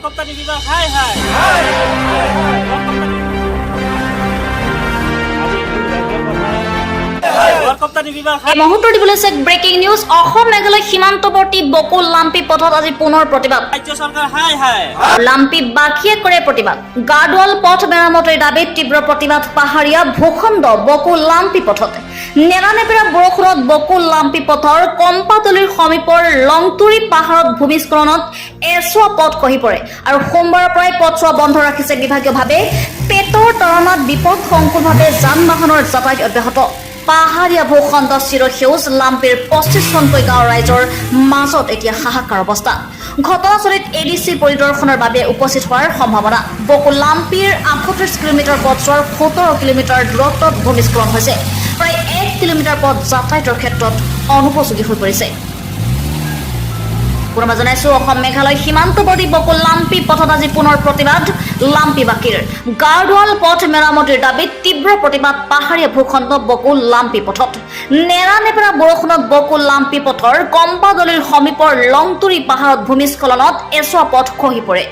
গড়কপ্তানি বিভাগ হাই হাই এই মুহূৰ্তৰ দিবলৈ check breaking news Assam Meghalaya সীমান্তৱৰ্তী বকুল লাম্পি পথত আজি পুনৰ প্ৰতিবাদ ৰাজ্য চৰকাৰ হাই হাই লাম্পি বাখিয়ে কৰে প্ৰতিবাদ গাৰ্ডৱাল পথ মেৰামতিৰ দাবীত তীব্ৰ প্ৰতিবাদ পাহাৰীয়া ভূখণ্ড বকুল লাম্পি পথত নেৰানেপেৰা বৰষুণত বকুল লাম্পি পথৰ কম্পাতলিৰ সমীপৰ লংতুৰি পাহাৰত ভূমিস্খলনত এছোৱা পথ খহি পৰে আৰু সোমবাৰৰ পৰাই পথছোৱা বন্ধ ৰাখিছে বিভাগীয়ভাৱে পেটৰ তৰণাত বিপদসংকুলভাৱে যান বাহনৰ যাতায়াত অব্যাহত পাহাৰীয়া ভূখণ্ড চিৰসেউজ লাম্পিৰ 25খনকৈ গাঁৱৰ ৰাইজৰ মাজত এতিয়া হাহাকাৰ অৱস্থা ঘটনাস্থলীত এডিচি পৰিদৰ্শনৰ বাবে উপস্থিত হোৱাৰ সম্ভাৱনা বকুল লাম্পিৰ 38 কিলোমিটাৰ পথছোৱাৰ 17 কিলোমিটাৰ দূৰত্বত ভূমিস্খলন হৈছে প্ৰায় 1 কিলোমিটাৰ পথ যাতায়াতৰ ক্ষেত্ৰত অনুপযোগী হৈ পৰিছে পুনৰবাৰ জনাইছো অসম মেঘালয় সীমান্তৱৰ্তী বকুল লাম্পি পথত আজি পুনৰ প্ৰতিবাদ লাম্পি বাকিৰ গাৰ্ডৱাল পথ মেৰামতিৰ দাবীত তীব্ৰ প্ৰতিবাদ পাহাৰীয়া ভূখণ্ড বকুল লাম্পি পথত নেৰানেপেৰা বৰষুণত বকুল লাম্পি পথৰ কম্পাদলিৰ সমীপৰ লংতুৰি পাহাৰত ভূমিস্খলনত এছোৱা পথ খহি পৰে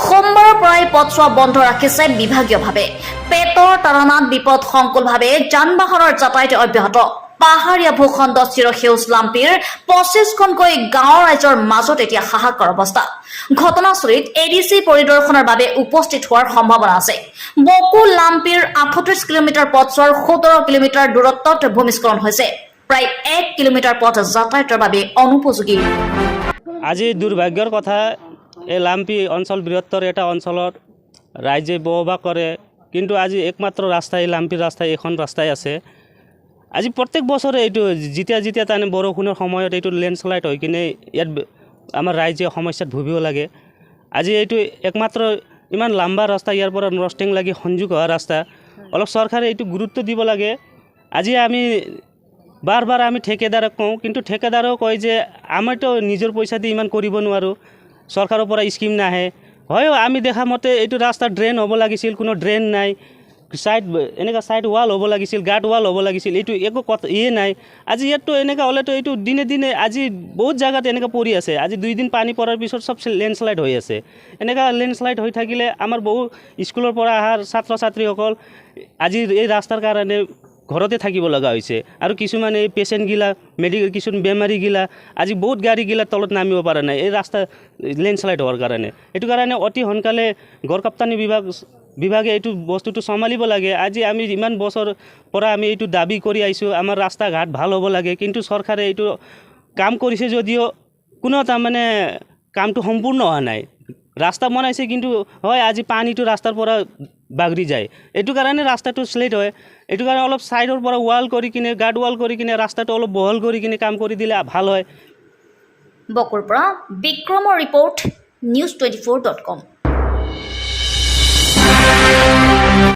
সোমবাৰৰ পৰাই পথছোৱা বন্ধ ৰাখিছে বিভাগীয়ভাৱে পেটৰ তাৰণাত বিপদসংকুলভাৱে যান বাহনৰ যাতায়াত অব্যাহত পাহাৰীয়া ভূখণ্ড চিৰসেউজ লাম্পিৰ 25খনকৈ গাঁৱৰ ৰাইজৰ মাজত এতিয়া হাহাকাৰ অৱস্থা ঘটনাস্থলীত এডিচি পৰিদৰ্শনৰ বাবে উপস্থিত হোৱাৰ সম্ভাৱনা আছে বকুল লাম্পিৰ 38 কিলোমিটাৰ পথছোৱাৰ 17 কিলোমিটাৰ দূৰত্বত ভূমিস্খলন হৈছে প্ৰায় 1 কিলোমিটাৰ পথ যাতায়াতৰ বাবে অনুপযোগী আজি দুৰ্ভাগ্যৰ কথা এই লাম্পি অঞ্চল বৃহত্তৰ এটা অঞ্চলত ৰাইজে বসবাস কৰে কিন্তু আজি একমাত্ৰ ৰাস্তা এই লাম্পিৰ ৰাস্তা এখন ৰাস্তাই আছে আজি প্ৰত্যেক বছৰে এইটো যেতিয়া তাৰমানে বৰষুণৰ সময়ত এইটো লেণ্ডশ্লাইড হৈ কিনে ইয়াত আমাৰ ৰাইজে সমস্যাত ভুগিব লাগে আজি এইটো একমাত্ৰ ইমান লম্বা ৰাস্তা ইয়াৰ পৰা নষ্টিং লাগি সংযোগ হোৱা ৰাস্তা অলপ চৰকাৰে এইটো গুৰুত্ব দিব লাগে আজি আমি বাৰ আমি ঠিকাদাৰক কওঁ কিন্তু ঠিকাদাৰেও কয় যে আমিতো নিজৰ পইচা দি ইমান কৰিব নোৱাৰোঁ চৰকাৰৰ পৰা স্কিম নাহে হয় আমি দেখা মতে এইটো ৰাস্তা ড্ৰেইন হ'ব লাগিছিল কোনো ড্ৰেইন নাই সাইড এনেকা সাইড ওয়াল হ'ব লাগিছিল গাৰ্ড ওয়াল হ'ব লাগিছিল এইটো একো কথা নাই আজি ইয়াততো এনেকা হ'লেতো এইটো দিনে আজি বহুত জায়গাত এনেকা পৰি আছে আজি 2 দিন পানী পৰাৰ পিছত সব লেণ্ডশ্লাইড হৈ আছে এনেকা লেণ্ডশ্লাইড হৈ থাকিলে আমাৰ বহু স্কুলৰ পৰা আহাৰ ছাত্ৰ ছাত্ৰীসকল আজি এই ৰাস্তাৰ কাৰণে ঘৰতে থাকিব লগা হৈছে আৰু কিছুমান এই পেচেণ্ট গিলা মেডিকেল কিছুমান বেমাৰী গিলা আজি বহুত গাড়ী গিলা তলত নামিব পৰা নাই এই ৰাস্তা লেণ্ডশ্লাইড হোৱাৰ কাৰণে এইটো কাৰণে অতি সোনকালে গড়কপ্তানি বিভাগে এইটো বস্তুটো চম্ভালিব লাগে আজি আমি ইমান বছৰ পৰা আমি এইটো দাবী কৰি আহিছোঁ আমাৰ ৰাস্তা ঘাট ভাল হ'ব লাগে কিন্তু চৰকাৰে এইটো কাম কৰিছে যদিও কোনো তাৰমানে কামটো সম্পূৰ্ণ হোৱা নাই ৰাস্তা বনাইছে কিন্তু হয় আজি পানীটো ৰাস্তাৰ পৰা বাগৰি যায় এইটো কাৰণে ৰাস্তাটো স্লেট হয় এইটো কাৰণে অলপ সাইডৰ পৰা ওয়াল কৰি কিনে গাৰ্ড ওয়াল কৰি কিনে ৰাস্তাটো অলপ বহল কৰি কিনে কাম কৰি দিলে ভাল হয় বকুৰ পৰা বিক্ৰমৰ ৰিপৰ্ট news24.com